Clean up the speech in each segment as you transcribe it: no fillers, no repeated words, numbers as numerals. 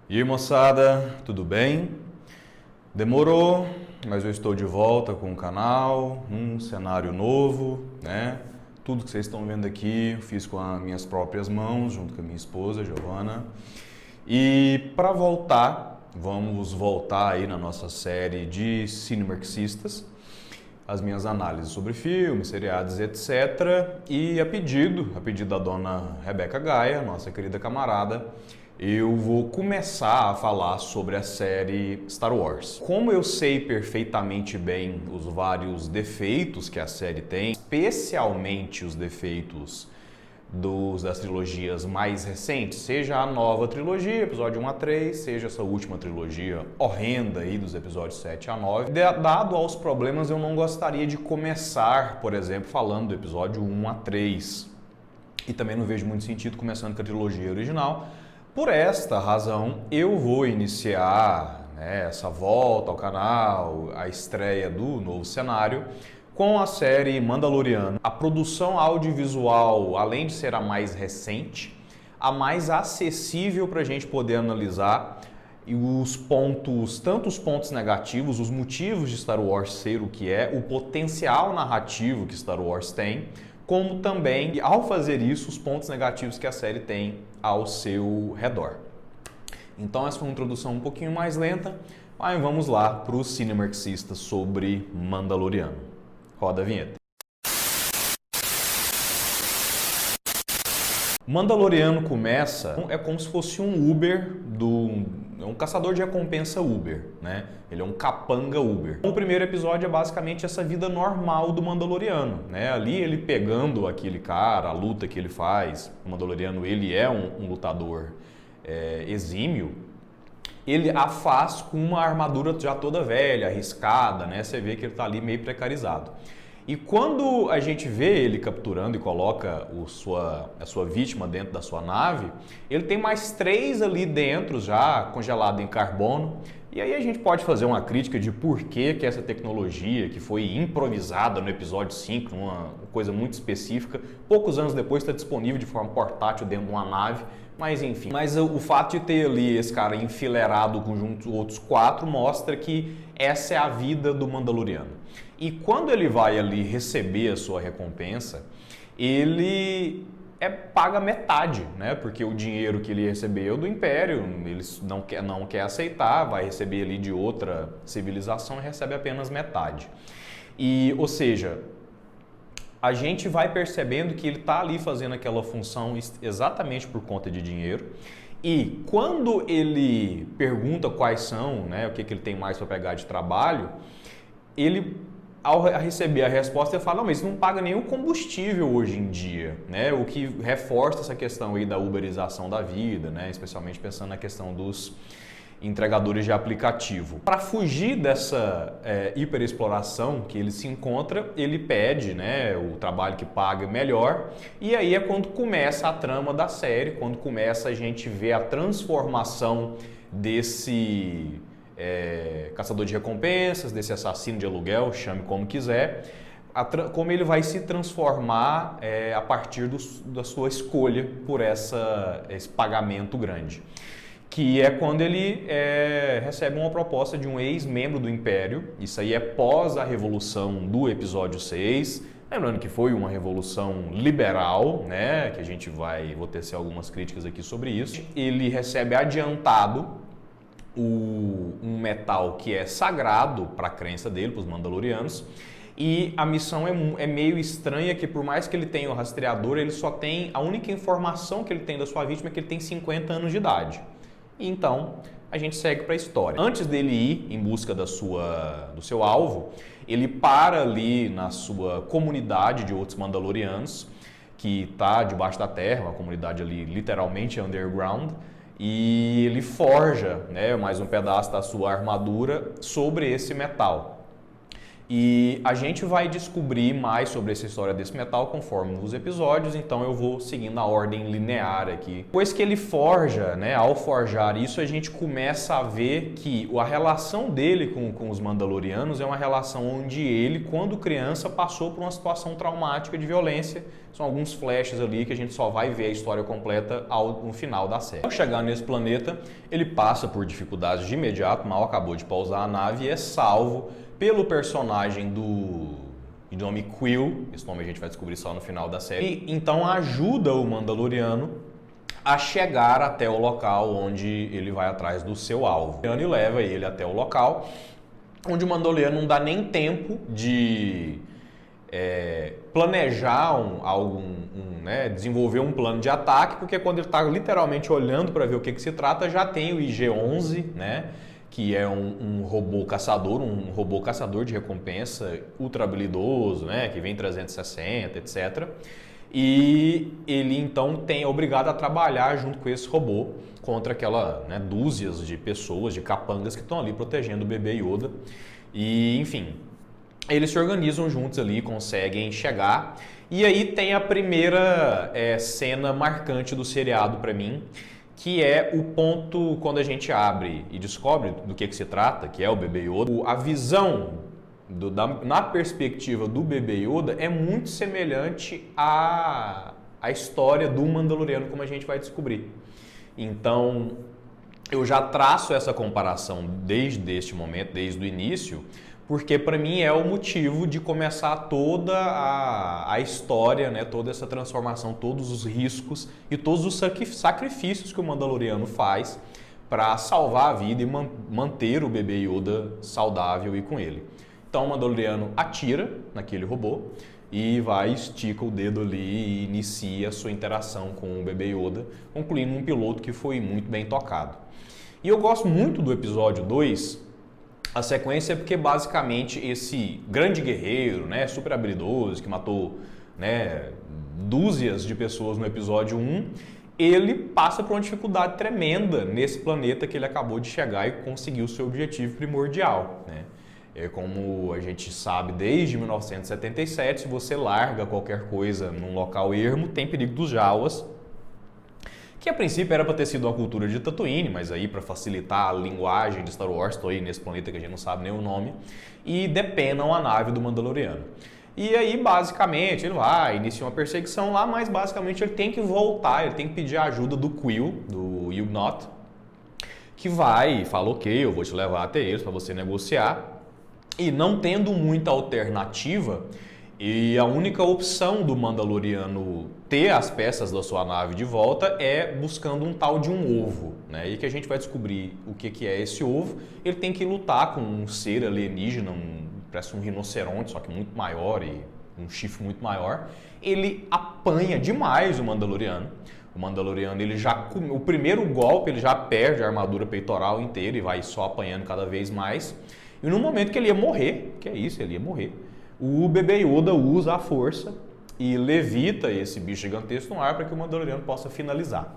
E aí, moçada, tudo bem? Demorou, mas eu estou de volta com o canal, um cenário novo, né? Tudo que vocês estão vendo aqui eu fiz com as minhas próprias mãos, junto com a minha esposa, Giovana. E para voltar, vamos voltar aí na nossa série de cinemarxistas, as minhas análises sobre filmes, seriados, etc. E a pedido da dona Rebeca Gaia, nossa querida camarada, eu vou começar a falar sobre a série Star Wars. Como eu sei perfeitamente bem os vários defeitos que a série tem, especialmente os defeitos das trilogias mais recentes, seja a nova trilogia, episódio 1 a 3, seja essa última trilogia horrenda aí dos episódios 7 a 9. Dado aos problemas, eu não gostaria de começar, por exemplo, falando do episódio 1 a 3. E também não vejo muito sentido começando com a trilogia original. Por esta razão, eu vou iniciar essa volta ao canal, a estreia do novo cenário, com a série Mandaloriano. A produção audiovisual, além de ser a mais recente, a mais acessível para a gente poder analisar e os pontos, tanto os pontos negativos, os motivos de Star Wars ser o que é, o potencial narrativo que Star Wars tem, como também, ao fazer isso, os pontos negativos que a série tem ao seu redor. Então essa foi uma introdução um pouquinho mais lenta, mas vamos lá para os cinemarxistas sobre Mandaloriano. Roda a vinheta. Mandaloriano começa, é como se fosse um Uber, é um caçador de recompensa Uber, né? Ele é um capanga Uber. O primeiro episódio é basicamente essa vida normal do Mandaloriano, né? Ali ele pegando aquele cara, a luta que ele faz, o Mandaloriano ele é um lutador exímio, ele a faz com uma armadura já toda velha, arriscada, né? Você vê que ele está ali meio precarizado. E quando a gente vê ele capturando e coloca a sua vítima dentro da sua nave, ele tem mais 3 ali dentro já, congelado em carbono. E aí a gente pode fazer uma crítica de por que essa tecnologia, que foi improvisada no episódio 5, uma coisa muito específica, poucos anos depois está disponível de forma portátil dentro de uma nave, mas enfim. Mas o fato de ter ali esse cara enfileirado junto outros 4 mostra que essa é a vida do Mandaloriano. E quando ele vai ali receber a sua recompensa, ele paga metade, né? Porque o dinheiro que ele recebeu do Império, ele não quer aceitar, vai receber ali de outra civilização e recebe apenas metade. Ou seja, a gente vai percebendo que ele está ali fazendo aquela função exatamente por conta de dinheiro. E quando ele pergunta quais são, né, o que ele tem mais para pegar de trabalho, ele, ao receber a resposta, ele fala, não, mas isso não paga nenhum combustível hoje em dia, né? O que reforça essa questão aí da uberização da vida, né? Especialmente pensando na questão dos entregadores de aplicativo. Para fugir dessa hiperexploração que ele se encontra, ele pede, né, o trabalho que paga melhor, e aí é quando começa a trama da série, quando começa a gente ver a transformação desse caçador de recompensas, desse assassino de aluguel, chame como quiser, como ele vai se transformar a partir da sua escolha por esse pagamento grande. Que é quando ele recebe uma proposta de um ex-membro do Império, isso aí é pós a revolução do episódio 6, lembrando que foi uma revolução liberal, né, que vou tecer algumas críticas aqui sobre isso. Ele recebe adiantado um metal que é sagrado para a crença dele, para os Mandalorianos, e a missão é meio estranha, que por mais que ele tenha o rastreador, ele só tem, a única informação que ele tem da sua vítima é que ele tem 50 anos de idade. Então, a gente segue para a história. Antes dele ir em busca do seu alvo, ele para ali na sua comunidade de outros Mandalorianos, que está debaixo da terra, uma comunidade ali literalmente underground, e ele forja, né, mais um pedaço da sua armadura sobre esse metal. E a gente vai descobrir mais sobre essa história desse metal conforme os episódios, então eu vou seguindo a ordem linear aqui. Depois que ele forja, né, ao forjar isso, a gente começa a ver que a relação dele com os Mandalorianos é uma relação onde ele, quando criança, passou por uma situação traumática de violência. São alguns flashes ali que a gente só vai ver a história completa no final da série. Ao chegar nesse planeta, ele passa por dificuldades de imediato, mal acabou de pousar a nave e é salvo pelo personagem de nome Quill, esse nome a gente vai descobrir só no final da série, e então ajuda o Mandaloriano a chegar até o local onde ele vai atrás do seu alvo. E leva ele até o local onde o Mandaloriano não dá nem tempo de planejar né, desenvolver um plano de ataque, porque quando ele está literalmente olhando para ver o que se trata, já tem o IG-11, né? Que é um robô caçador de recompensa ultra habilidoso, né, que vem 360, etc. E ele então é obrigado a trabalhar junto com esse robô contra aquela, né, dúzias de pessoas, de capangas que estão ali protegendo o bebê Yoda. E, enfim, eles se organizam juntos ali, conseguem chegar. E aí tem a primeira cena marcante do seriado para mim, que é o ponto quando a gente abre e descobre do que se trata, que é o bebê Yoda. A visão na perspectiva do bebê Yoda é muito semelhante à história do Mandaloriano, como a gente vai descobrir. Então, eu já traço essa comparação desde este momento, desde o início, porque para mim é o motivo de começar toda a história, né? Toda essa transformação, todos os riscos e todos os sacrifícios que o Mandaloriano faz para salvar a vida e manter o bebê Yoda saudável e com ele. Então o Mandaloriano atira naquele robô e estica o dedo ali e inicia a sua interação com o bebê Yoda, concluindo um piloto que foi muito bem tocado. E eu gosto muito do episódio 2, a sequência, porque basicamente esse grande guerreiro, né, super habilidoso, que matou, né, dúzias de pessoas no episódio 1, ele passa por uma dificuldade tremenda nesse planeta que ele acabou de chegar e conseguiu o seu objetivo primordial, né? Como a gente sabe desde 1977, se você larga qualquer coisa num local ermo, tem perigo dos Jawas, que a princípio era para ter sido uma cultura de Tatooine, mas aí para facilitar a linguagem de Star Wars, estou aí nesse planeta que a gente não sabe nem o nome, e depenam a nave do Mandaloriano. E aí basicamente ele inicia uma perseguição lá, mas basicamente ele tem que voltar, ele tem que pedir a ajuda do Quill, do Ugnaught, que fala, ok, eu vou te levar até eles para você negociar, e não tendo muita alternativa, e a única opção do Mandaloriano ter as peças da sua nave de volta é buscando um tal de um ovo, né? E que a gente vai descobrir o que é esse ovo. Ele tem que lutar com um ser alienígena, parece um rinoceronte, só que muito maior e um chifre muito maior. Ele apanha demais o Mandaloriano. O Mandaloriano, o primeiro golpe, ele já perde a armadura peitoral inteira e vai só apanhando cada vez mais. E no momento que ele ia morrer, ele ia morrer, o bebê Yoda usa a força e levita esse bicho gigantesco no ar para que o Mandaloriano possa finalizar.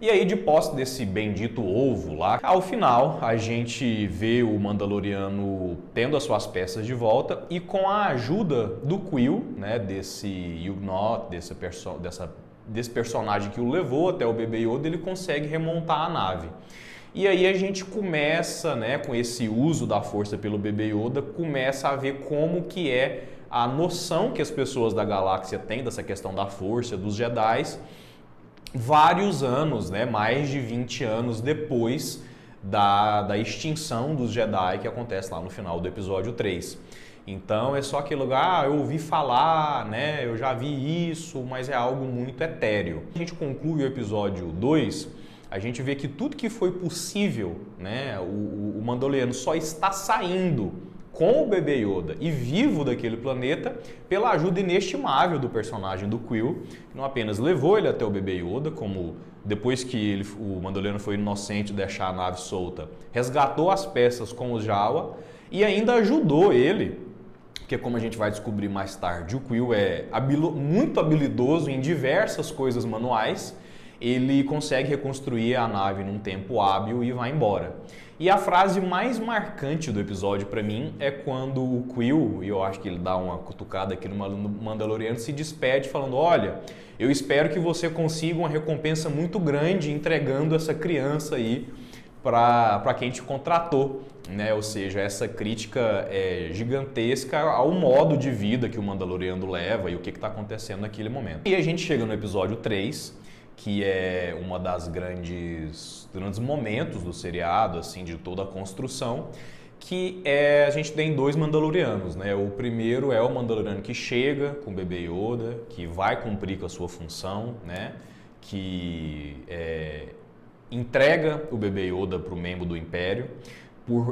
E aí, de posse desse bendito ovo lá, ao final a gente vê o Mandaloriano tendo as suas peças de volta e com a ajuda do Quill, né, desse Ugnaught, desse personagem que o levou até o bebê Yoda, ele consegue remontar a nave. E aí a gente começa, né, com esse uso da força pelo bebê Yoda, começa a ver como que é a noção que as pessoas da galáxia têm dessa questão da força, dos Jedis, vários anos, né, mais de 20 anos depois da extinção dos Jedi que acontece lá no final do episódio 3. Então é só aquele lugar, eu ouvi falar, né, eu já vi isso, mas é algo muito etéreo. A gente conclui o episódio 2, a gente vê que tudo que foi possível, né, o Mandaloriano só está saindo com o bebê Yoda e vivo daquele planeta pela ajuda inestimável do personagem do Quill, que não apenas levou ele até o bebê Yoda, como depois que o Mandaloriano foi inocente de deixar a nave solta, resgatou as peças com o Jawa e ainda ajudou ele, porque como a gente vai descobrir mais tarde, o Quill é muito habilidoso em diversas coisas manuais. ele consegue reconstruir a nave num tempo hábil e vai embora. E a frase mais marcante do episódio para mim é quando o Quill, e eu acho que ele dá uma cutucada aqui no Mandaloriano, se despede falando: olha, eu espero que você consiga uma recompensa muito grande entregando essa criança aí para quem te contratou, né? Ou seja, essa crítica gigantesca ao modo de vida que o Mandaloriano leva e o que está acontecendo naquele momento. E a gente chega no episódio 3, que é uma das grandes momentos do seriado, assim, de toda a construção, que a gente tem 2 Mandalorianos, né? O primeiro é o Mandaloriano que chega com o bebê Yoda, que vai cumprir com a sua função, né? Que entrega o bebê Yoda para o membro do Império,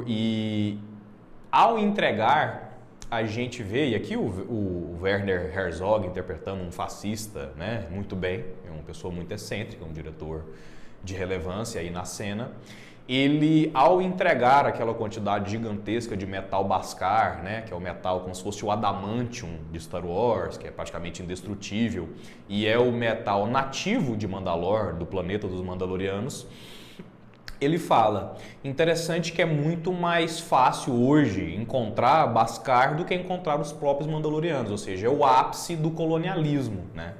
e ao entregar, a gente vê, e aqui o Werner Herzog interpretando um fascista, né, muito bem, é uma pessoa muito excêntrica, um diretor de relevância aí na cena. Ele, ao entregar aquela quantidade gigantesca de metal Beskar, né, que é o metal como se fosse o adamantium de Star Wars, que é praticamente indestrutível, e é o metal nativo de Mandalor, do planeta dos Mandalorianos, ele fala: interessante que é muito mais fácil hoje encontrar Beskar do que encontrar os próprios Mandalorianos, ou seja, é o ápice do colonialismo, né?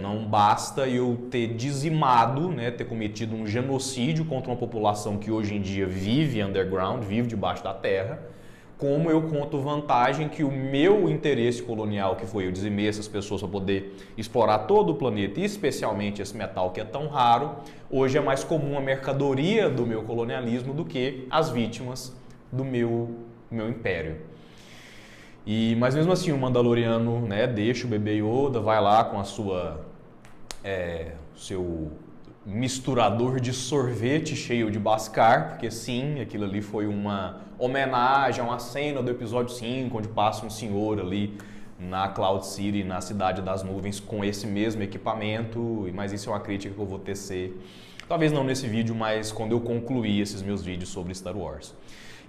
Não basta eu ter dizimado, né, ter cometido um genocídio contra uma população que hoje em dia vive underground, vive debaixo da terra, como eu conto vantagem que o meu interesse colonial, que foi eu dizimei essas pessoas para poder explorar todo o planeta, e especialmente esse metal que é tão raro, hoje é mais comum a mercadoria do meu colonialismo do que as vítimas do meu império. Mas mesmo assim o Mandaloriano, né, deixa o bebê Yoda, vai lá com a seu misturador de sorvete cheio de Beskar, porque sim, aquilo ali foi uma homenagem a uma cena do episódio 5, onde passa um senhor ali na Cloud City, na Cidade das Nuvens, com esse mesmo equipamento, mas isso é uma crítica que eu vou tecer, talvez não nesse vídeo, mas quando eu concluir esses meus vídeos sobre Star Wars.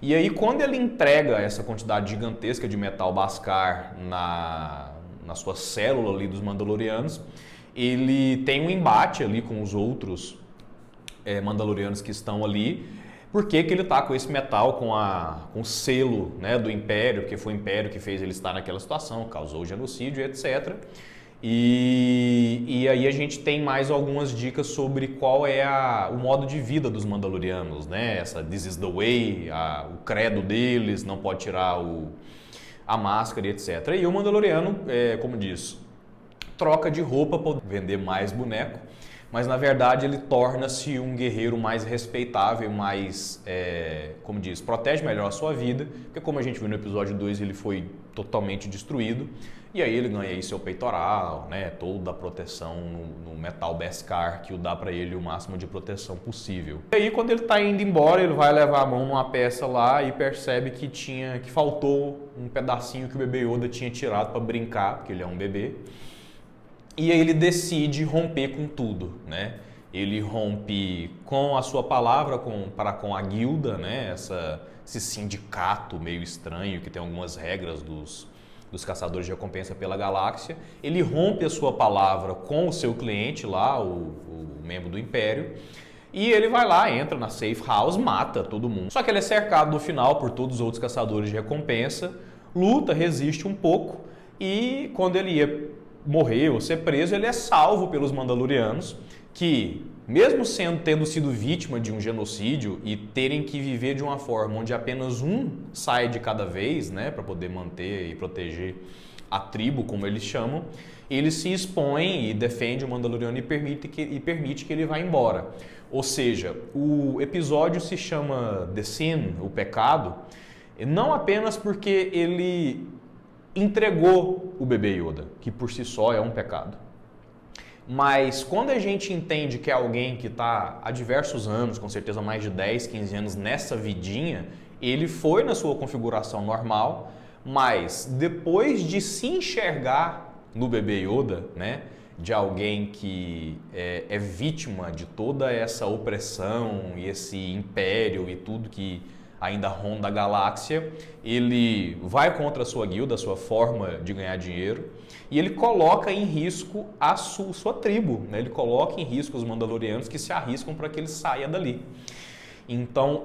E aí, quando ele entrega essa quantidade gigantesca de metal Beskar na sua célula ali dos Mandalorianos, ele tem um embate ali com os outros Mandalorianos que estão ali, porque ele está com esse metal, com o selo, né, do Império, porque foi o Império que fez ele estar naquela situação, causou o genocídio, etc. E aí a gente tem mais algumas dicas sobre qual é o modo de vida dos Mandalorianos, né? Essa This is the way, o credo deles, não pode tirar a máscara e etc. E o Mandaloriano, como diz, troca de roupa para vender mais boneco, mas na verdade ele torna-se um guerreiro mais respeitável, mais, como diz, protege melhor a sua vida, porque como a gente viu no episódio 2, ele foi totalmente destruído, e aí ele ganha aí seu peitoral, né, toda a proteção no metal Beskar, que o dá para ele o máximo de proteção possível. E aí quando ele está indo embora, ele vai levar a mão numa peça lá e percebe que faltou um pedacinho que o bebê Yoda tinha tirado para brincar, porque ele é um bebê. E aí ele decide romper com tudo, né? Ele rompe com a sua palavra para com a guilda, né? Esse sindicato meio estranho que tem algumas regras dos caçadores de recompensa pela galáxia. Ele rompe a sua palavra com o seu cliente lá, o membro do Império. E ele vai lá, entra na safe house, mata todo mundo. Só que ele é cercado no final por todos os outros caçadores de recompensa, luta, resiste um pouco e quando ele ia morrer ou ser preso, ele é salvo pelos Mandalorianos, que mesmo tendo sido vítima de um genocídio e terem que viver de uma forma onde apenas um sai de cada vez, né, para poder manter e proteger a tribo, como eles chamam, ele se expõe e defende o Mandaloriano e permite que ele vá embora. Ou seja, o episódio se chama The Sin, o pecado, não apenas porque ele entregou o bebê Yoda, que por si só é um pecado. Mas quando a gente entende que é alguém que está há diversos anos, com certeza mais de 10, 15 anos nessa vidinha, ele foi na sua configuração normal, mas depois de se enxergar no bebê Yoda, né, de alguém que é vítima de toda essa opressão e esse império e tudo que ainda ronda a galáxia, ele vai contra a sua guilda, a sua forma de ganhar dinheiro, e ele coloca em risco a sua tribo, né? Ele coloca em risco os Mandalorianos que se arriscam para que ele saia dali. Então,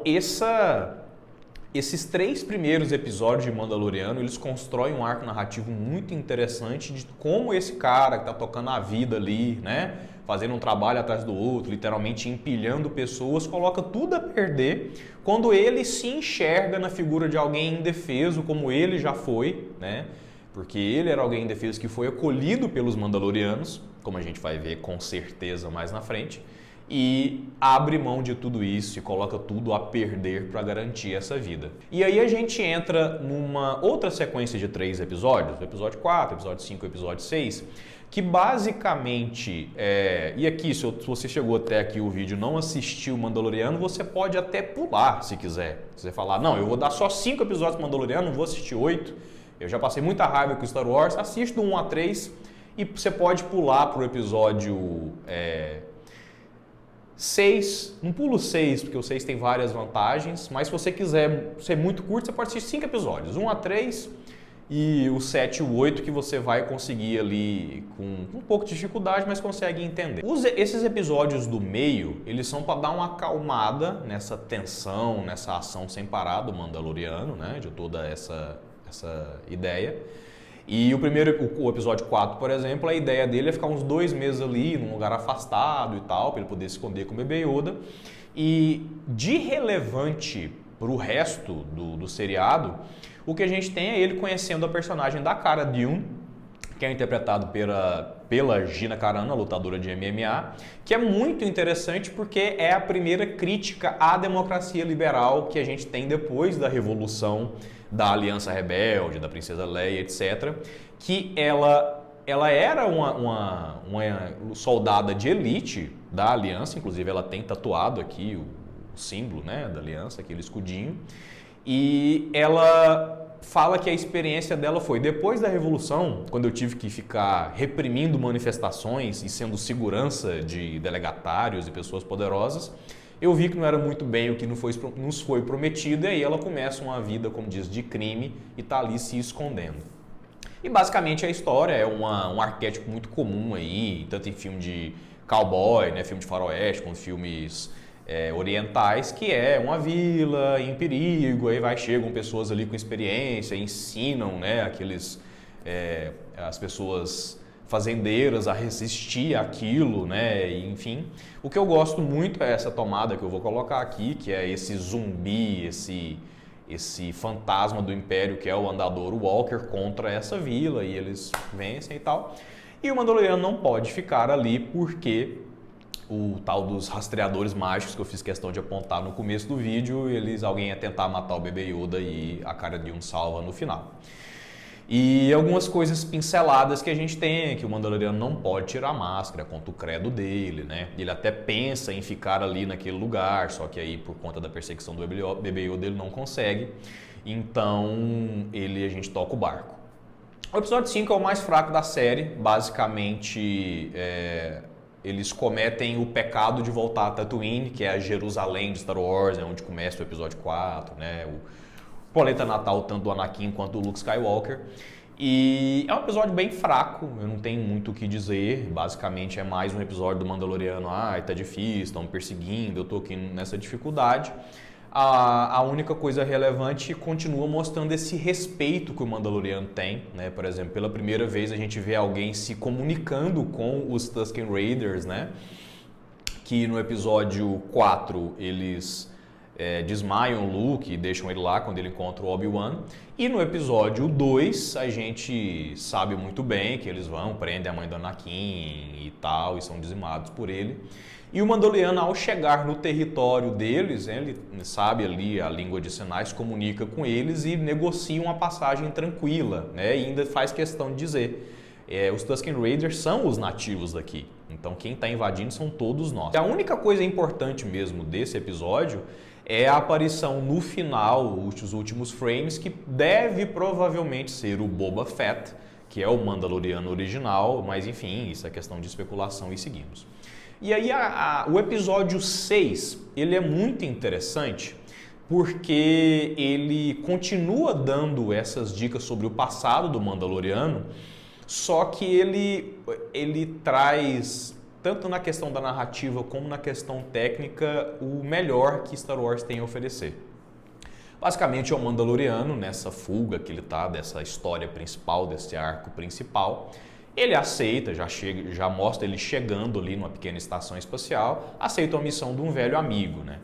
esses 3 primeiros episódios de Mandaloriano, eles constroem um arco narrativo muito interessante de como esse cara que está tocando a vida ali, né, fazendo um trabalho atrás do outro, literalmente empilhando pessoas, coloca tudo a perder quando ele se enxerga na figura de alguém indefeso, como ele já foi, né, porque ele era alguém indefeso que foi acolhido pelos Mandalorianos, como a gente vai ver com certeza mais na frente, e abre mão de tudo isso e coloca tudo a perder para garantir essa vida. E aí a gente entra numa outra sequência de 3 episódios, episódio 4, episódio 5, episódio 6, que basicamente, e aqui se você chegou até aqui o vídeo e não assistiu o Mandaloriano, você pode até pular se quiser. Se você falar, não, eu vou dar só 5 episódios do Mandaloriano, não vou assistir 8, eu já passei muita raiva com Star Wars, assiste do 1 a 3 e você pode pular para o episódio 6, não pulo 6, porque o 6 tem várias vantagens, mas se você quiser ser muito curto, você pode assistir 5 episódios, 1 a 3 e o 7 e o 8 que você vai conseguir ali com um pouco de dificuldade, mas consegue entender. Esses episódios do meio, eles são para dar uma acalmada nessa tensão, nessa ação sem parar do Mandaloriano, né, de toda essa ideia. E o episódio 4, por exemplo, a ideia dele é ficar uns 2 meses ali, num lugar afastado e tal, para ele poder se esconder com o bebê Yoda. E de relevante para o resto do seriado, o que a gente tem é ele conhecendo a personagem da Cara Dune, que é interpretado pela Gina Carano, lutadora de MMA, que é muito interessante porque é a primeira crítica à democracia liberal que a gente tem depois da Revolução da Aliança Rebelde, da Princesa Leia, etc., que ela era uma soldada de elite da Aliança, inclusive ela tem tatuado aqui o símbolo, né, da Aliança, aquele escudinho, e ela fala que a experiência dela foi depois da Revolução, quando eu tive que ficar reprimindo manifestações e sendo segurança de delegatários e pessoas poderosas, eu vi que não era muito bem o que nos foi prometido, e aí ela começa uma vida, como diz, de crime e está ali se escondendo. E basicamente a história é um arquétipo muito comum aí, tanto em filme de cowboy, né, filme de faroeste, quanto filmes orientais, que é uma vila em perigo, aí chegam pessoas ali com experiência, ensinam, né, as pessoas fazendeiras a resistir àquilo, né? E, enfim, o que eu gosto muito é essa tomada que eu vou colocar aqui, que é esse zumbi, esse fantasma do Império que é o Andador Walker contra essa vila, e eles vencem e tal. E o Mandaloriano não pode ficar ali porque o tal dos rastreadores mágicos que eu fiz questão de apontar no começo do vídeo, alguém ia tentar matar o bebê Yoda e a Cara Dune salva no final. E algumas coisas pinceladas que a gente tem, que o Mandaloriano não pode tirar a máscara, contra o credo dele, né? Ele até pensa em ficar ali naquele lugar, só que aí por conta da perseguição do bebê Yoda ele não consegue, então a gente toca o barco. O episódio 5 é o mais fraco da série, basicamente eles cometem o pecado de voltar a Tatooine, que é a Jerusalém de Star Wars, é onde começa o episódio 4, né? O planeta natal tanto do Anakin quanto do Luke Skywalker. E é um episódio bem fraco, eu não tenho muito o que dizer, basicamente é mais um episódio do Mandaloriano, tá difícil, estão me perseguindo, eu tô aqui nessa dificuldade. A única coisa relevante continua mostrando esse respeito que o Mandaloriano tem, né? Por exemplo, pela primeira vez a gente vê alguém se comunicando com os Tusken Raiders, né? Que no episódio 4 eles desmaiam o Luke e deixam ele lá quando ele encontra o Obi-Wan. E no episódio 2 a gente sabe muito bem que eles prendem a mãe do Anakin e tal, e são dizimados por ele. E o Mandaloriano, ao chegar no território deles, ele sabe ali a língua de sinais, comunica com eles e negocia uma passagem tranquila, né? E ainda faz questão de dizer, os Tusken Raiders são os nativos daqui, então quem está invadindo são todos nós. A única coisa importante mesmo desse episódio é a aparição no final, os últimos frames, que deve provavelmente ser o Boba Fett, que é o Mandaloriano original, mas enfim, isso é questão de especulação e seguimos. E aí o episódio 6, ele é muito interessante porque ele continua dando essas dicas sobre o passado do Mandaloriano, só que ele traz, tanto na questão da narrativa como na questão técnica, o melhor que Star Wars tem a oferecer. Basicamente é o Mandaloriano, nessa fuga que ele tá, dessa história principal, desse arco principal. Ele aceita, já mostra ele chegando ali numa pequena estação espacial, aceita a missão de um velho amigo, né?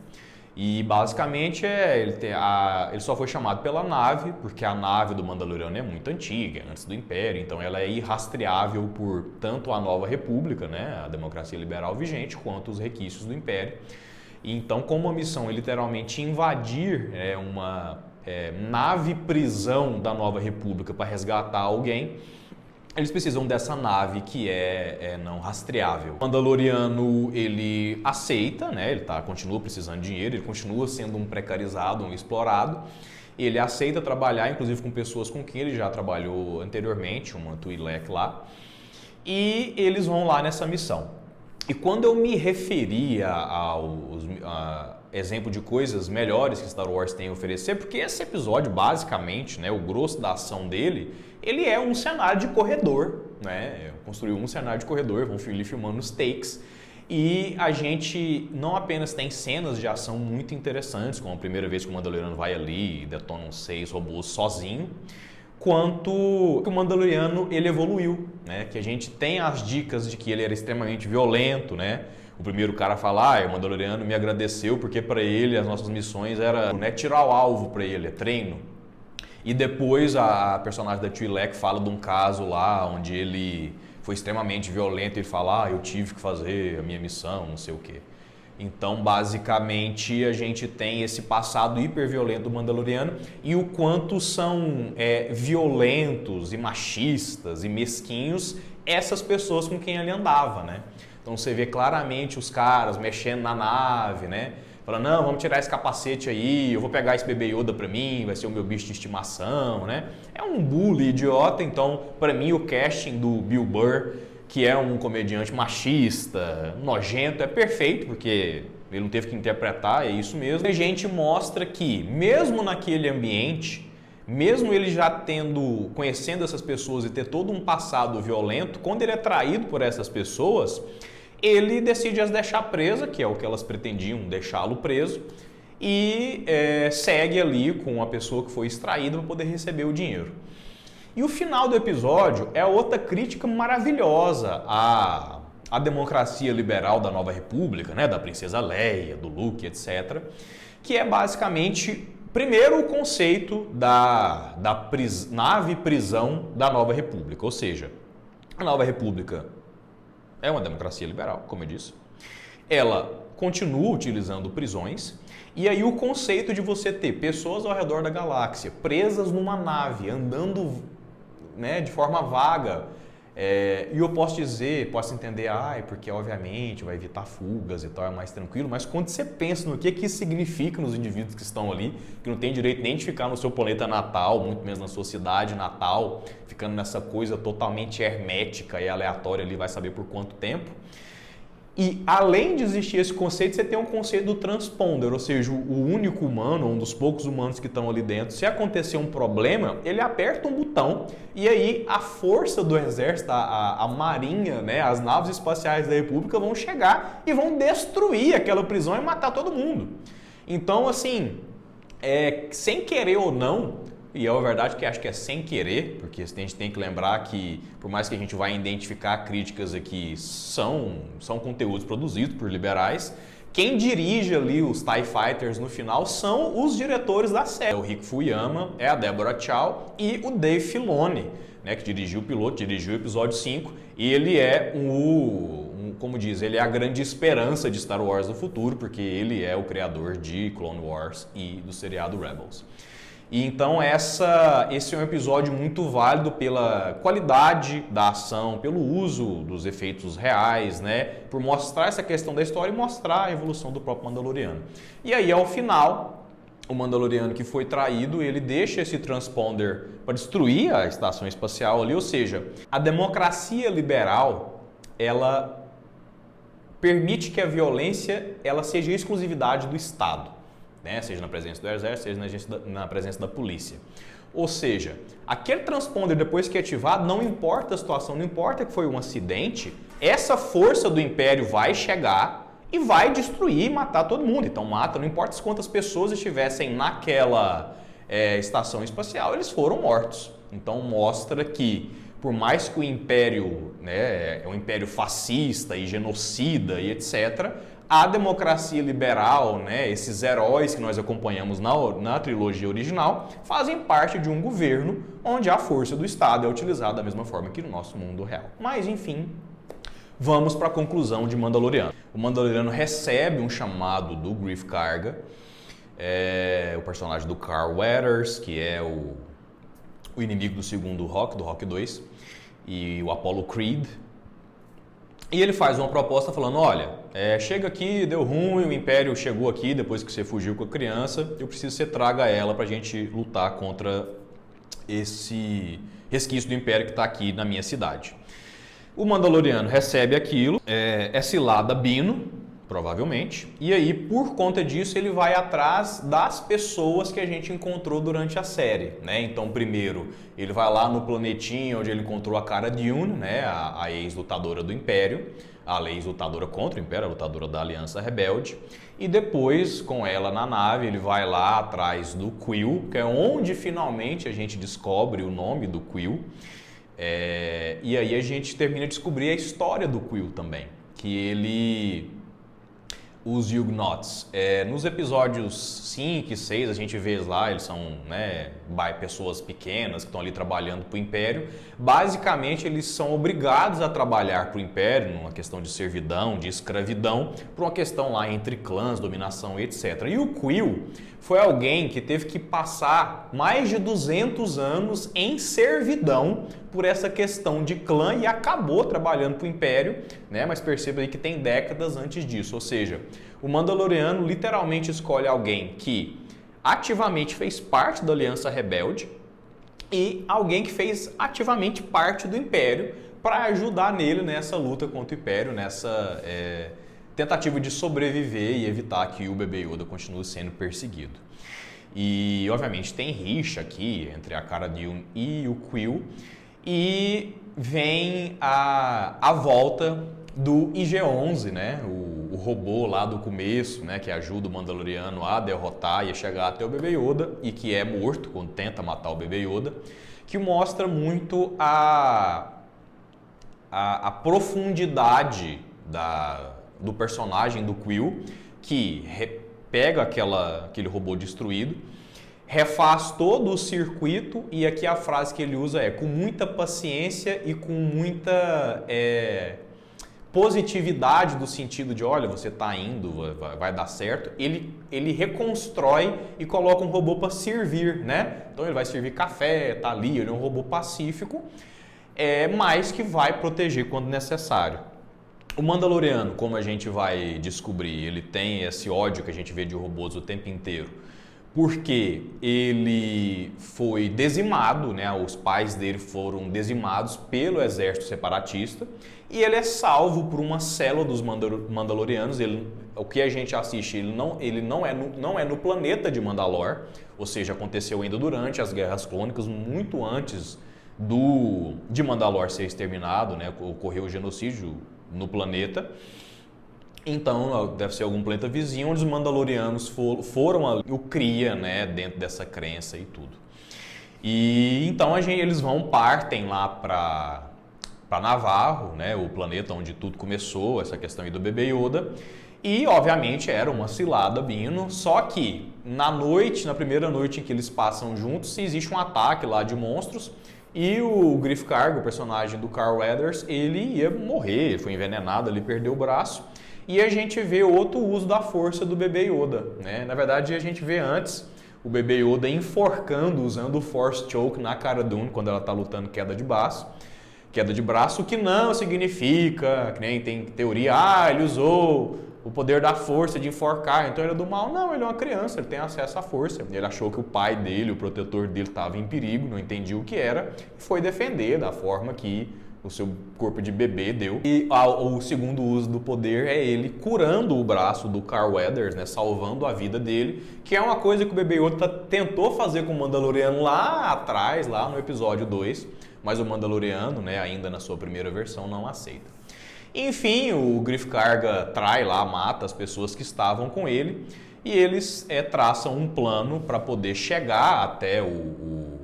E basicamente ele só foi chamado pela nave, porque a nave do Mandaloriano é muito antiga, antes do Império, então ela é irrastreável por tanto a Nova República, né, a democracia liberal vigente, quanto os requisitos do Império. Então, como a missão é literalmente invadir uma nave-prisão da Nova República para resgatar alguém, eles precisam dessa nave que é não rastreável. O Mandaloriano, ele aceita, né? Ele continua precisando de dinheiro, ele continua sendo um precarizado, um explorado. Ele aceita trabalhar, inclusive com pessoas com quem ele já trabalhou anteriormente, uma Twi'lek lá. E eles vão lá nessa missão. E quando eu me referia ao exemplo de coisas melhores que Star Wars tem a oferecer, porque esse episódio, basicamente, né, o grosso da ação dele, ele é um cenário de corredor, né? Construiu um cenário de corredor, vão filmando os takes, e a gente não apenas tem cenas de ação muito interessantes, como a primeira vez que o Mandaloriano vai ali e detona uns 6 robôs sozinho, quanto que o Mandaloriano ele evoluiu, né? Que a gente tem as dicas de que ele era extremamente violento, né? O primeiro cara fala, o Mandaloriano me agradeceu porque para ele as nossas missões era, não é tirar o alvo para ele, é treino. E depois a personagem da Twi'lek fala de um caso lá onde ele foi extremamente violento e ele fala, eu tive que fazer a minha missão, não sei o quê. Então, basicamente, a gente tem esse passado hiperviolento do Mandaloriano e o quanto são violentos e machistas e mesquinhos essas pessoas com quem ele andava, né? Então, você vê claramente os caras mexendo na nave, né? Falando, não, vamos tirar esse capacete aí, eu vou pegar esse bebê Yoda pra mim, vai ser o meu bicho de estimação, né? É um bully idiota, então, pra mim, o casting do Bill Burr, que é um comediante machista, nojento, é perfeito, porque ele não teve que interpretar, é isso mesmo. E a gente mostra que, mesmo naquele ambiente, mesmo ele já conhecendo essas pessoas e ter todo um passado violento, quando ele é traído por essas pessoas, ele decide as deixar presa, que é o que elas pretendiam, deixá-lo preso, e segue ali com a pessoa que foi extraída para poder receber o dinheiro. E o final do episódio é outra crítica maravilhosa à democracia liberal da Nova República, né, da Princesa Leia, do Luke, etc., que é basicamente, primeiro, o conceito da nave-prisão da Nova República, ou seja, a Nova República é uma democracia liberal, como eu disse, ela continua utilizando prisões, e aí o conceito de você ter pessoas ao redor da galáxia presas numa nave, andando, né, de forma vaga, e eu posso entender, porque obviamente vai evitar fugas e tal, é mais tranquilo, mas quando você pensa no que isso significa nos indivíduos que estão ali, que não tem direito nem de ficar no seu planeta natal, muito menos na sua cidade natal, ficando nessa coisa totalmente hermética e aleatória ali, vai saber por quanto tempo. E além de existir esse conceito, você tem um conceito do transponder, ou seja, o único humano, um dos poucos humanos que estão ali dentro, se acontecer um problema, ele aperta um botão e aí a força do exército, a marinha, né, as naves espaciais da República vão chegar e vão destruir aquela prisão e matar todo mundo. Então, assim, sem querer ou não, e é a verdade que acho que é sem querer, porque a gente tem que lembrar que, por mais que a gente vá identificar críticas aqui, são conteúdos produzidos por liberais, quem dirige ali os TIE Fighters no final são os diretores da série. É o Rick Fuyama, é a Deborah Chow e o Dave Filoni, né, que dirigiu o piloto, dirigiu o episódio 5, e ele é como diz, ele é a grande esperança de Star Wars no futuro, porque ele é o criador de Clone Wars e do seriado Rebels. E então esse é um episódio muito válido pela qualidade da ação, pelo uso dos efeitos reais, né? Por mostrar essa questão da história e mostrar a evolução do próprio Mandaloriano. E aí, ao final, o Mandaloriano que foi traído, ele deixa esse transponder para destruir a estação espacial ali, ou seja, a democracia liberal, ela permite que a violência ela seja exclusividade do Estado. né? Seja na presença do exército, seja na presença da polícia. Ou seja, aquele transponder depois que é ativado, não importa a situação, não importa que foi um acidente, essa força do Império vai chegar e vai destruir e matar todo mundo. Então mata, não importa quantas pessoas estivessem naquela estação espacial, eles foram mortos. Então mostra que, por mais que o Império, né, é um império fascista e genocida e etc., a democracia liberal, né, esses heróis que nós acompanhamos na trilogia original, fazem parte de um governo onde a força do Estado é utilizada da mesma forma que no nosso mundo real. Mas, enfim, vamos para a conclusão de Mandaloriano. O Mandaloriano recebe um chamado do Greef Karga, o personagem do Carl Weathers, que é o inimigo do segundo Rock, do Rock 2, e o Apollo Creed. E ele faz uma proposta falando, olha, chega aqui, deu ruim, o Império chegou aqui depois que você fugiu com a criança, eu preciso que você traga ela pra gente lutar contra esse resquício do Império que está aqui na minha cidade. O Mandaloriano recebe aquilo, é cilada Bino, provavelmente, e aí por conta disso ele vai atrás das pessoas que a gente encontrou durante a série, né? Então primeiro ele vai lá no planetinho onde ele encontrou a Cara Dune, né? A ex-lutadora do Império, a ex-lutadora contra o Império, a lutadora da Aliança Rebelde, e depois com ela na nave ele vai lá atrás do Quill, que é onde finalmente a gente descobre o nome do Quill, e aí a gente termina de descobrir a história do Quill também, que ele... Os Yugnots. Nos episódios 5 e 6 a gente vê lá, eles são, né, pessoas pequenas que estão ali trabalhando para o Império. Basicamente eles são obrigados a trabalhar para o Império, numa questão de servidão, de escravidão, por uma questão lá entre clãs, dominação e etc. E o Quill foi alguém que teve que passar mais de 200 anos em servidão por essa questão de clã e acabou trabalhando para o Império, né? Mas perceba aí que tem décadas antes disso, ou seja, o Mandaloriano literalmente escolhe alguém que ativamente fez parte da Aliança Rebelde e alguém que fez ativamente parte do Império para ajudar nele nessa luta contra o Império, nessa tentativa de sobreviver e evitar que o bebê Yoda continue sendo perseguido. E obviamente tem rixa aqui entre a Cara Dune e o Quill, e vem a volta do IG-11, né? O robô lá do começo, né? Que ajuda o Mandaloriano a derrotar e a chegar até o bebê Yoda, e que é morto quando tenta matar o bebê Yoda, que mostra muito a profundidade do personagem do Quill, que pega aquele robô destruído, refaz todo o circuito, e aqui a frase que ele usa com muita paciência e com muita positividade, do sentido de, olha, você está indo, vai dar certo. Ele reconstrói e coloca um robô para servir, né? Então ele vai servir café, tá ali, ele é um robô pacífico, mas que vai proteger quando necessário. O Mandaloriano, como a gente vai descobrir, ele tem esse ódio que a gente vê de robôs o tempo inteiro, porque ele foi dizimado, né? Os pais dele foram dizimados pelo exército separatista, e ele é salvo por uma célula dos Mandalorianos. O que a gente assiste, ele não é no planeta de Mandalor, ou seja, aconteceu ainda durante as Guerras Clônicas, muito antes de Mandalor ser exterminado, né? Ocorreu o genocídio no planeta. Então, deve ser algum planeta vizinho onde os Mandalorianos foram ali, o cria, né, dentro dessa crença e tudo. E então eles partem lá para Navarro, né, o planeta onde tudo começou, essa questão aí do bebê Yoda. E, obviamente, era uma cilada Bino, só que na primeira noite em que eles passam juntos, existe um ataque lá de monstros, e o Greef Karga, o personagem do Carl Weathers, ele ia morrer, ele foi envenenado, ele perdeu o braço. E a gente vê outro uso da força do bebê Yoda, né? Na verdade, a gente vê antes o bebê Yoda enforcando, usando o Force Choke na Cara Dune, quando ela está lutando queda de braço, o que não significa, que nem tem teoria, ele usou o poder da força de enforcar, então ele é do mal. Não, ele é uma criança, ele tem acesso à força. Ele achou que o pai dele, o protetor dele, estava em perigo, não entendia o que era, e foi defender da forma que o seu corpo de bebê deu. E o segundo uso do poder é ele curando o braço do Carl Weathers, né, salvando a vida dele, que é uma coisa que o Bebê Yoda tentou fazer com o Mandaloriano lá atrás, lá no episódio 2, mas o Mandaloriano, né, ainda na sua primeira versão, não aceita. Enfim, o Greef Karga trai lá, mata as pessoas que estavam com ele, e eles traçam um plano para poder chegar até o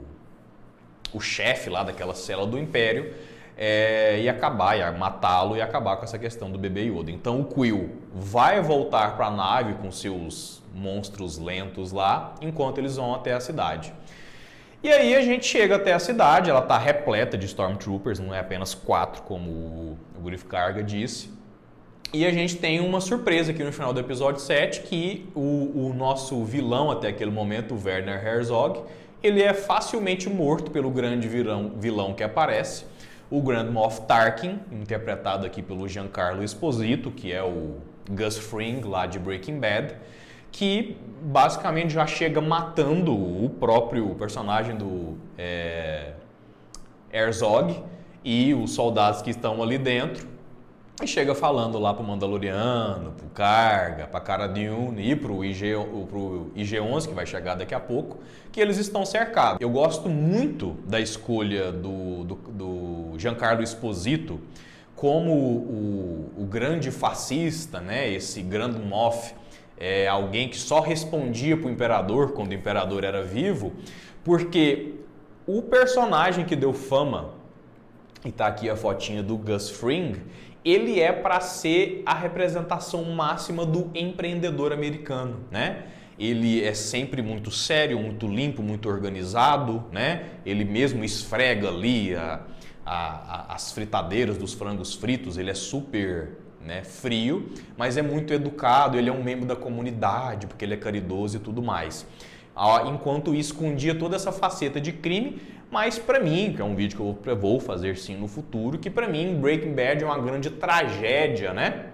chefe lá daquela cela do Império e matá-lo e acabar com essa questão do Bebê Yoda. Então o Quill vai voltar para a nave com seus monstros lentos lá, enquanto eles vão até a cidade. E aí a gente chega até a cidade, ela está repleta de Stormtroopers, não é apenas 4, como o Greef Karga disse. E a gente tem uma surpresa aqui no final do episódio 7, que o nosso vilão até aquele momento, o Werner Herzog, ele é facilmente morto pelo grande vilão que aparece, o Grand Moff Tarkin, interpretado aqui pelo Giancarlo Esposito, que é o Gus Fring lá de Breaking Bad, que basicamente já chega matando o próprio personagem do Herzog e os soldados que estão ali dentro. E chega falando lá pro Mandaloriano, pro Karga, pra Cara Dune e pro IG-11, que vai chegar daqui a pouco, que eles estão cercados. Eu gosto muito da escolha do Giancarlo Esposito como o grande fascista, né? Esse Grand Moff, alguém que só respondia pro Imperador quando o Imperador era vivo, porque o personagem que deu fama, e tá aqui a fotinha do Gus Fring, ele é para ser a representação máxima do empreendedor americano, né? Ele é sempre muito sério, muito limpo, muito organizado, né? Ele mesmo esfrega ali as fritadeiras dos frangos fritos, ele é super, né, frio, mas é muito educado, ele é um membro da comunidade, porque ele é caridoso e tudo mais. Enquanto isso, escondia toda essa faceta de crime, mas para mim, que é um vídeo que eu vou fazer sim no futuro, que para mim Breaking Bad é uma grande tragédia, né?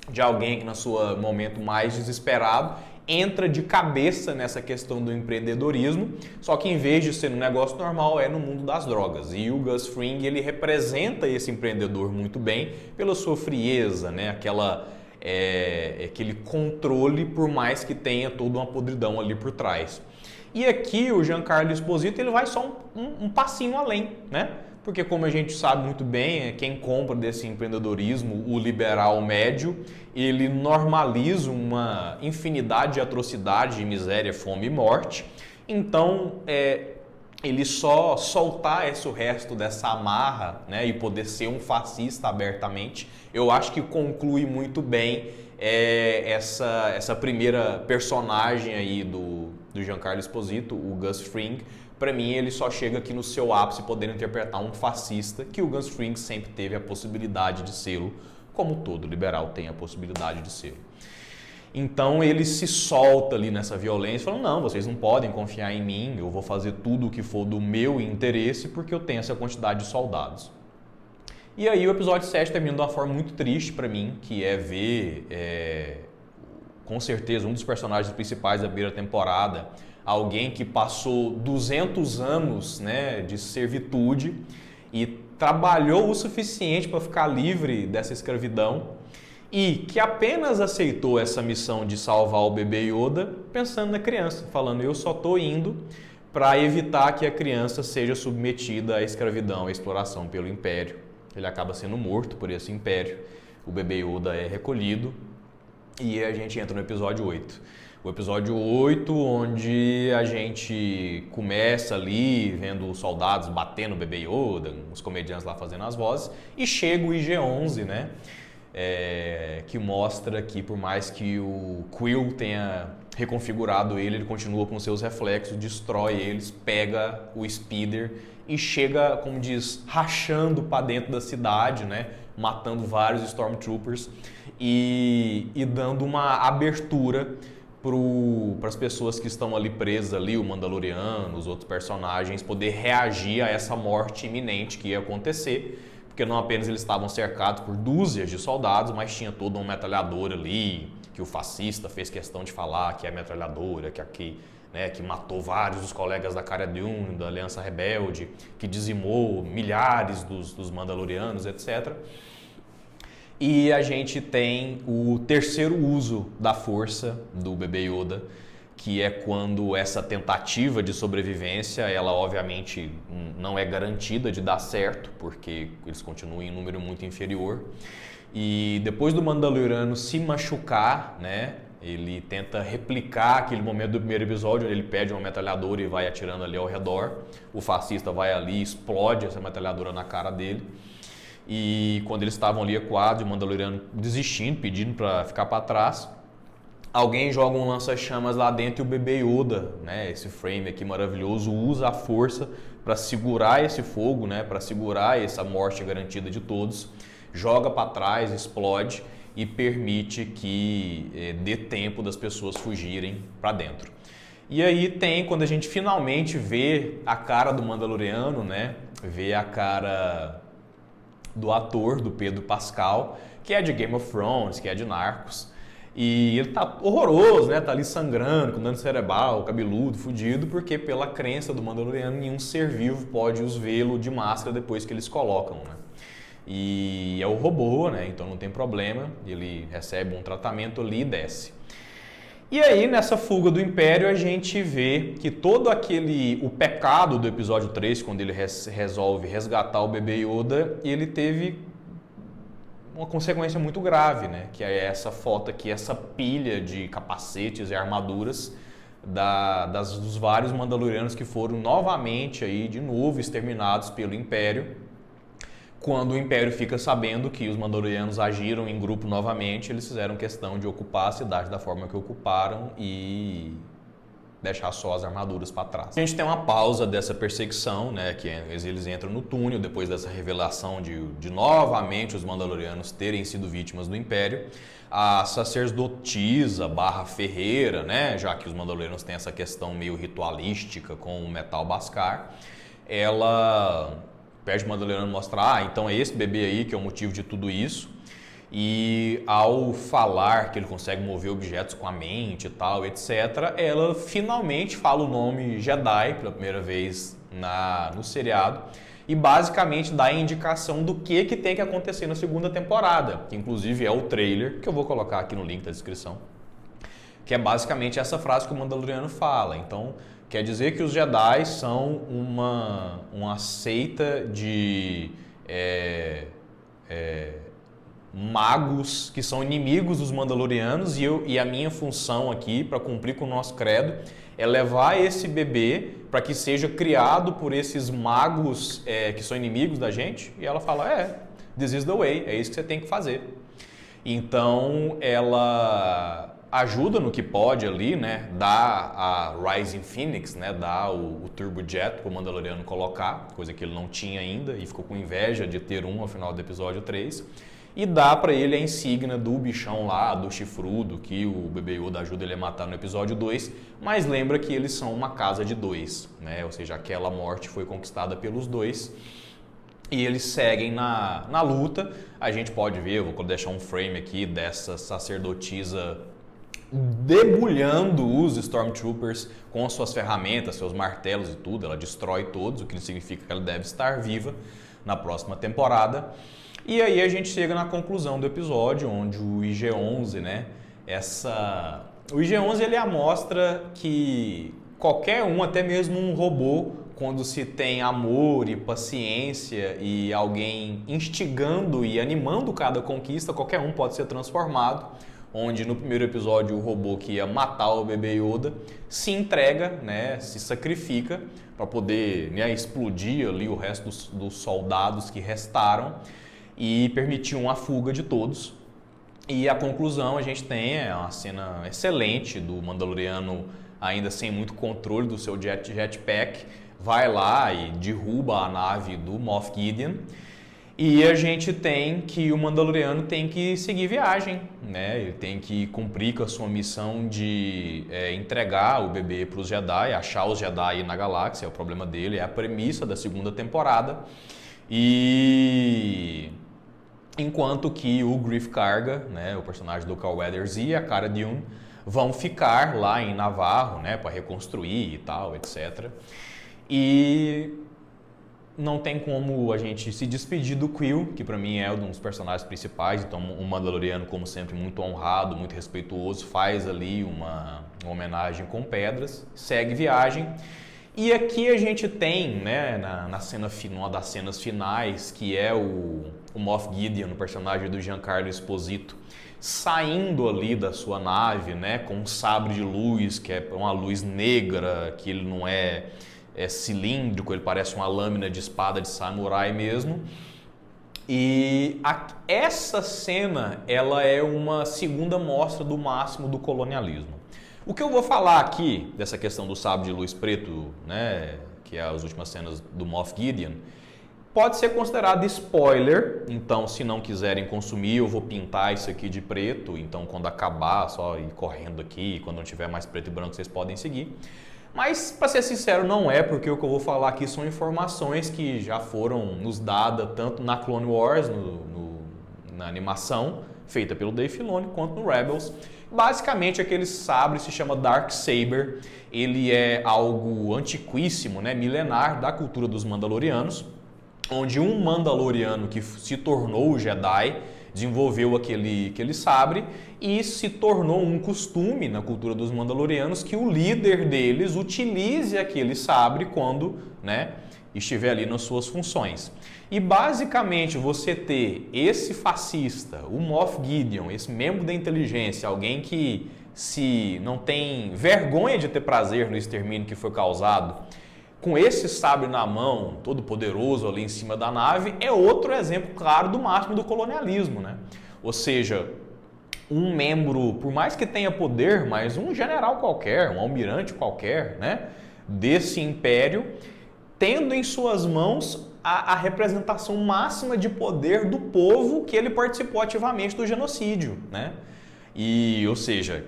De alguém que no seu momento mais desesperado entra de cabeça nessa questão do empreendedorismo, só que em vez de ser um negócio normal, é no mundo das drogas. E o Gus Fring, ele representa esse empreendedor muito bem pela sua frieza, né? Aquele controle, por mais que tenha toda uma podridão ali por trás. E aqui o Giancarlo Esposito, ele vai só um passinho além, né? Porque como a gente sabe muito bem, quem compra desse empreendedorismo, o liberal médio, ele normaliza uma infinidade de atrocidades, de miséria, fome e morte. Então, ele só soltar o resto dessa amarra, né, e poder ser um fascista abertamente, eu acho que conclui muito bem essa primeira personagem aí do Giancarlo Esposito, o Gus Fring. Para mim, ele só chega aqui no seu ápice podendo interpretar um fascista, que o Gus Fring sempre teve a possibilidade de ser, como todo liberal tem a possibilidade de ser. Então ele se solta ali nessa violência, falando, não, vocês não podem confiar em mim, eu vou fazer tudo o que for do meu interesse porque eu tenho essa quantidade de soldados. E aí o episódio 7 termina de uma forma muito triste para mim, que é ver, com certeza, um dos personagens principais da primeira temporada, alguém que passou 200 anos, né, de servitude e trabalhou o suficiente para ficar livre dessa escravidão e que apenas aceitou essa missão de salvar o Bebê Yoda pensando na criança, falando, eu só estou indo para evitar que a criança seja submetida à escravidão, à exploração pelo Império. Ele acaba sendo morto por esse Império, o Bebê Yoda é recolhido e a gente entra no episódio 8. O episódio 8, onde a gente começa ali vendo os soldados batendo o Bebê Yoda, os comediantes lá fazendo as vozes, e chega o IG-11, né? Que mostra que por mais que o Quill tenha reconfigurado ele continua com seus reflexos, destrói eles, pega o Speeder e chega, como diz, rachando para dentro da cidade, né? Matando vários Stormtroopers e dando uma abertura para as pessoas que estão ali presas, ali, o Mandaloriano, os outros personagens, poder reagir a essa morte iminente que ia acontecer, porque não apenas eles estavam cercados por dúzias de soldados, mas tinha toda uma metralhadora ali, que o fascista fez questão de falar que é metralhadora, que aqui né, que matou vários dos colegas da Cara Dune, da Aliança Rebelde, que dizimou milhares dos Mandalorianos, etc. E a gente tem o terceiro uso da força do bebê Yoda, que é quando essa tentativa de sobrevivência, ela obviamente não é garantida de dar certo, porque eles continuam em número muito inferior. E depois do Mandaloriano se machucar, né, ele tenta replicar aquele momento do primeiro episódio, onde ele pede uma metralhadora e vai atirando ali ao redor. O fascista vai ali e explode essa metralhadora na cara dele. E quando eles estavam ali acuados, o Mandaloriano desistindo, pedindo para ficar para trás, alguém joga um lança-chamas lá dentro e o bebê Yoda, né, esse frame aqui maravilhoso, usa a força para segurar esse fogo, né, para segurar essa morte garantida de todos, joga para trás, explode e permite que dê tempo das pessoas fugirem para dentro. E aí tem, quando a gente finalmente vê a cara do Mandaloriano, né, vê a cara do ator, do Pedro Pascal, que é de Game of Thrones, que é de Narcos. E ele tá horroroso, né? Tá ali sangrando, com dano cerebral, cabeludo, fudido, porque pela crença do Mandaloriano, nenhum ser vivo pode os vê-lo de máscara depois que eles colocam, né? E é o robô, né? Então não tem problema, ele recebe um tratamento ali e desce. E aí, nessa fuga do Império, a gente vê que todo o pecado do episódio 3, quando ele resolve resgatar o bebê Yoda, ele teve uma consequência muito grave, né? Que é essa foto aqui, essa pilha de capacetes e armaduras dos vários Mandalorianos que foram novamente aí, de novo, exterminados pelo Império. Quando o Império fica sabendo que os Mandalorianos agiram em grupo novamente, eles fizeram questão de ocupar a cidade da forma que ocuparam e deixar só as armaduras para trás. A gente tem uma pausa dessa perseguição, né, que eles entram no túnel depois dessa revelação de novamente os Mandalorianos terem sido vítimas do Império. A sacerdotisa / ferreira, né, já que os Mandalorianos têm essa questão meio ritualística com o metal Beskar, ela pede o Mandaloriano mostrar, então é esse bebê aí que é o motivo de tudo isso. E ao falar que ele consegue mover objetos com a mente e tal, etc., ela finalmente fala o nome Jedi pela primeira vez no seriado e basicamente dá a indicação do que tem que acontecer na segunda temporada, que inclusive é o trailer, que eu vou colocar aqui no link da descrição, que é basicamente essa frase que o Mandaloriano fala. Então, quer dizer que os Jedi são uma seita de magos que são inimigos dos Mandalorianos e a minha função aqui, para cumprir com o nosso credo, é levar esse bebê para que seja criado por esses magos que são inimigos da gente. E ela fala, this is the way, é isso que você tem que fazer. Então, ela ajuda no que pode ali, né, dá a Rising Phoenix, né, dá o Turbojet para o Mandaloriano colocar, coisa que ele não tinha ainda e ficou com inveja de ter ao final do episódio 3. E dá para ele a insígnia do bichão lá, do chifrudo, que o bebê Yoda ajuda ele a matar no episódio 2, mas lembra que eles são uma casa de dois, né, ou seja, aquela morte foi conquistada pelos dois. E eles seguem na luta. A gente pode ver, eu vou deixar um frame aqui dessa sacerdotisa debulhando os Stormtroopers com suas ferramentas, seus martelos e tudo. Ela destrói todos, o que significa que ela deve estar viva na próxima temporada. E aí a gente chega na conclusão do episódio, onde o IG-11, né, o IG-11 ele mostra que qualquer um, até mesmo um robô, quando se tem amor e paciência e alguém instigando e animando cada conquista, qualquer um pode ser transformado. Onde no primeiro episódio o robô que ia matar o bebê Yoda se entrega, né, se sacrifica para poder, né, explodir ali o resto dos soldados que restaram e permitir uma fuga de todos. E a conclusão a gente tem uma cena excelente do Mandaloriano ainda sem muito controle do seu jetpack, vai lá e derruba a nave do Moff Gideon. E a gente tem que o Mandaloriano tem que seguir viagem, né? Ele tem que cumprir com a sua missão de entregar o bebê para os Jedi, achar os Jedi na galáxia, é o problema dele, é a premissa da segunda temporada. E enquanto que o Greef Karga, né, o personagem do Carl Weathers e a Cara Dune vão ficar lá em Navarro, né, para reconstruir e tal, etc. E não tem como a gente se despedir do Quill, que para mim é um dos personagens principais. Então, um Mandaloriano, como sempre, muito honrado, muito respeituoso, faz ali uma homenagem com pedras, segue viagem. E aqui a gente tem, né, numa das cenas finais, que é o Moff Gideon, o personagem do Giancarlo Esposito, saindo ali da sua nave, né, com um sabre de luz, que é uma luz negra, que ele não é cilíndrico, ele parece uma lâmina de espada de samurai mesmo. E essa cena, ela é uma segunda mostra do máximo do colonialismo. O que eu vou falar aqui, dessa questão do sabre de luz preto, né, que é as últimas cenas do Moff Gideon, pode ser considerado spoiler. Então, se não quiserem consumir, eu vou pintar isso aqui de preto. Então, quando acabar, só ir correndo aqui, quando não tiver mais preto e branco, vocês podem seguir. Mas, para ser sincero, não é, porque o que eu vou falar aqui são informações que já foram nos dadas tanto na Clone Wars, na animação feita pelo Dave Filoni, quanto no Rebels. Basicamente, aquele sabre se chama Darksaber. Ele é algo antiquíssimo, né, milenar da cultura dos Mandalorianos, onde um Mandaloriano que se tornou Jedi desenvolveu aquele sabre e se tornou um costume na cultura dos Mandalorianos que o líder deles utilize aquele sabre quando, né, estiver ali nas suas funções. E basicamente você ter esse fascista, o Moff Gideon, esse membro da inteligência, alguém que se não tem vergonha de ter prazer no extermínio que foi causado, com esse sabre na mão, todo poderoso ali em cima da nave, é outro exemplo claro do máximo do colonialismo, né? Ou seja, um membro, por mais que tenha poder, mas um general qualquer, um almirante qualquer, né, desse império, tendo em suas mãos a representação máxima de poder do povo que ele participou ativamente do genocídio, né? E, ou seja,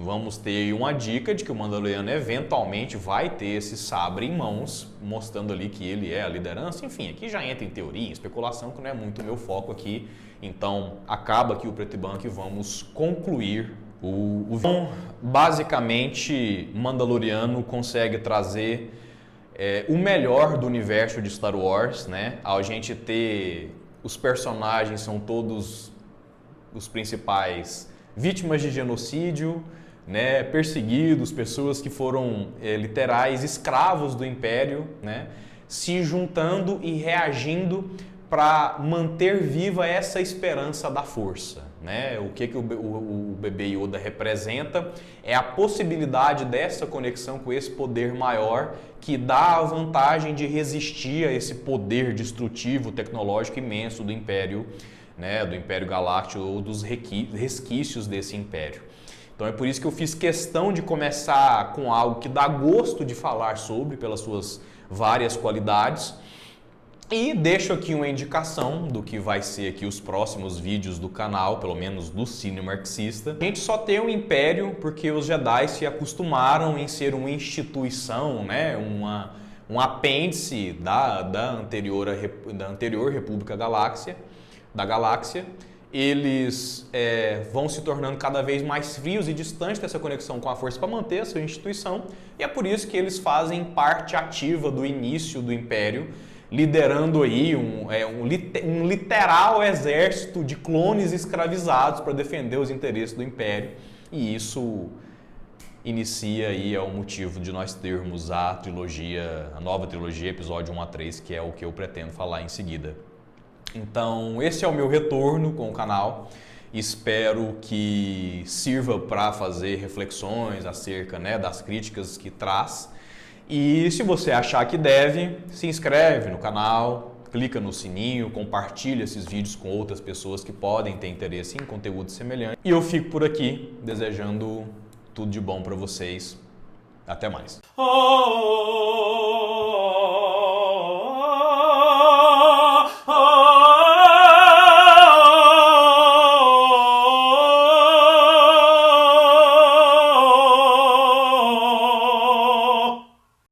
vamos ter uma dica de que o Mandaloriano eventualmente vai ter esse sabre em mãos, mostrando ali que ele é a liderança. Enfim, aqui já entra em teoria, em especulação, que não é muito o meu foco aqui. Então, acaba aqui o preto e branco e vamos concluir o vídeo. Então, basicamente, Mandaloriano consegue trazer o melhor do universo de Star Wars, né? Ao gente ter os personagens são todos os principais vítimas de genocídio, né, perseguidos, pessoas que foram literais escravos do Império, né, se juntando e reagindo para manter viva essa esperança da força, né? O que o bebê Yoda representa é a possibilidade dessa conexão com esse poder maior que dá a vantagem de resistir a esse poder destrutivo tecnológico imenso do Império, né, do Império Galáctico ou dos resquícios desse Império. Então é por isso que eu fiz questão de começar com algo que dá gosto de falar sobre, pelas suas várias qualidades. E deixo aqui uma indicação do que vai ser aqui os próximos vídeos do canal, pelo menos do Cine Marxista. A gente só tem um império porque os Jedi se acostumaram em ser uma instituição, né, um apêndice da anterior República da Galáxia. Eles vão se tornando cada vez mais frios e distantes dessa conexão com a força para manter a sua instituição. E é por isso que eles fazem parte ativa do início do Império, liderando aí um literal exército de clones escravizados para defender os interesses do Império. E isso inicia aí, é o motivo de nós termos a nova trilogia, episódio 1 a 3, que é o que eu pretendo falar em seguida. Então, esse é o meu retorno com o canal. Espero que sirva para fazer reflexões acerca, né, das críticas que traz. E se você achar que deve, se inscreve no canal, clica no sininho, compartilha esses vídeos com outras pessoas que podem ter interesse em conteúdo semelhante. E eu fico por aqui desejando tudo de bom para vocês. Até mais.